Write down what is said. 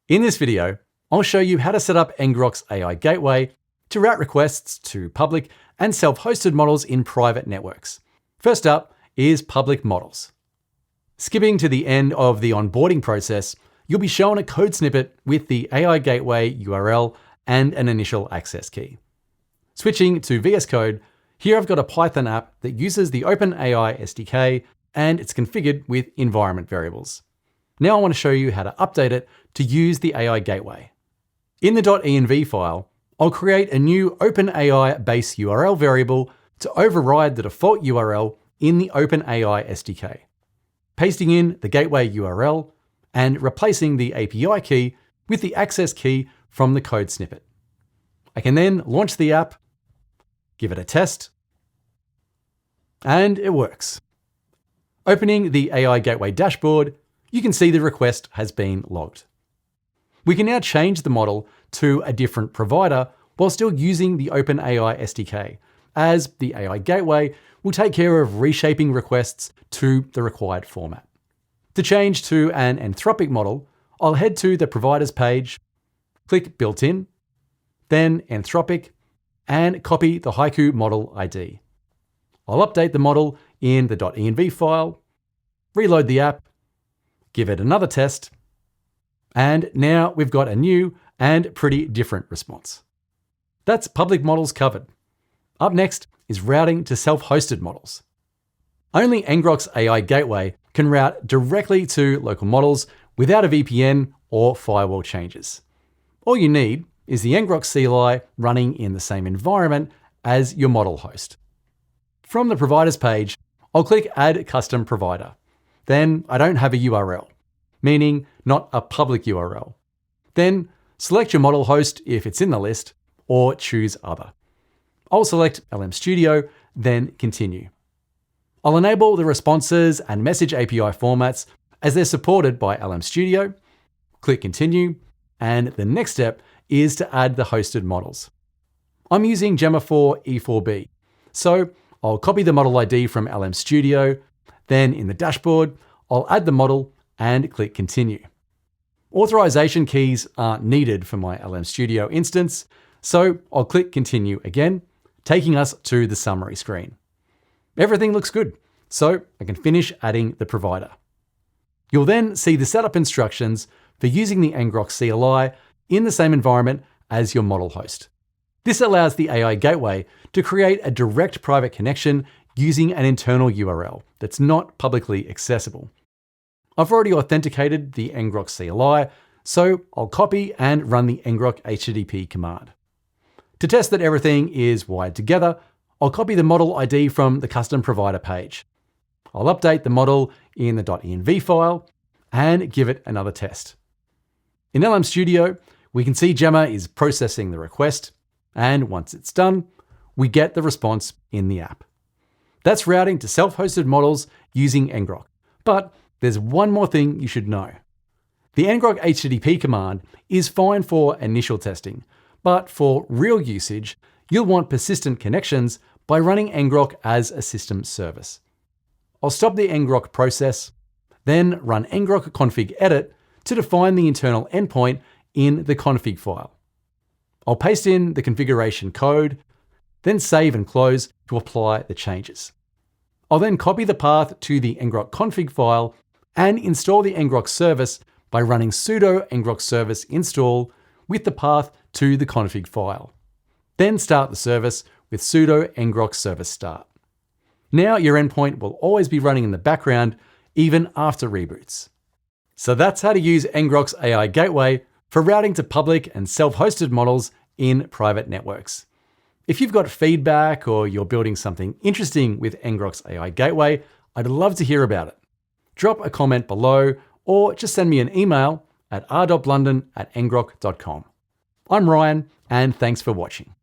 In this video, I'll show you how to set up ngrok's AI gateway to route requests to public and self-hosted models in private networks. First up is public models. Skipping to the end of the onboarding process, you'll be shown a code snippet with the AI gateway URL and an initial access key. Switching to VS Code, here I've got a Python app that uses the OpenAI SDK and it's configured with environment variables. Now I want to show you how to update it to use the AI gateway. In the .env file, I'll create a new OpenAI base URL variable to override the default URL in the OpenAI SDK, pasting in the gateway URL and replacing the API key with the access key from the code snippet. I can then launch the app, give it a test, and it works. Opening the AI gateway dashboard, you can see the request has been logged. We can now change the model to a different provider while still using the OpenAI SDK, as the AI gateway will take care of reshaping requests to the required format. To change to an Anthropic model, I'll head to the providers page, click Built-in, then Anthropic, and copy the Haiku model ID. I'll update the model in the .env file, reload the app, give it another test, and now we've got a new and pretty different response. That's public models covered. Up next is routing to self-hosted models. Only ngrok's AI gateway can route directly to local models without a VPN or firewall changes. All you need is the ngrok CLI running in the same environment as your model host. From the providers page, I'll click Add Custom Provider. Then I don't have a URL, meaning not a public URL. Then select your model host if it's in the list, or choose Other. I'll select LM Studio, then Continue. I'll enable the responses and message API formats as they're supported by LM Studio, click Continue, and the next step is to add the hosted models. I'm using Gemma 4 E4B, so I'll copy the model ID from LM Studio, then in the dashboard, I'll add the model and click Continue. Authorization keys aren't needed for my LM Studio instance, so I'll click Continue again, taking us to the summary screen. Everything looks good, so I can finish adding the provider. You'll then see the setup instructions for using the ngrok CLI in the same environment as your model host. This allows the AI gateway to create a direct private connection using an internal URL that's not publicly accessible. I've already authenticated the ngrok CLI, so I'll copy and run the ngrok HTTP command. To test that everything is wired together, I'll copy the model ID from the custom provider page. I'll update the model in the .env file and give it another test. In LM Studio, we can see Gemma is processing the request, and once it's done, we get the response in the app. That's routing to self-hosted models using ngrok. But there's one more thing you should know. The ngrok HTTP command is fine for initial testing, but for real usage, you'll want persistent connections by running ngrok as a system service. I'll stop the ngrok process, then run ngrok config edit to define the internal endpoint in the config file. I'll paste in the configuration code, then save and close to apply the changes. I'll then copy the path to the ngrok config file and install the ngrok service by running sudo ngrok service install with the path to the config file. Then start the service with sudo ngrok service start. Now your endpoint will always be running in the background, even after reboots. So that's how to use ngrok's AI gateway for routing to public and self-hosted models in private networks. If you've got feedback or you're building something interesting with ngrok's AI gateway, I'd love to hear about it. Drop a comment below or just send me an email at r.blunden@ngrok.com. I'm Ryan, and thanks for watching.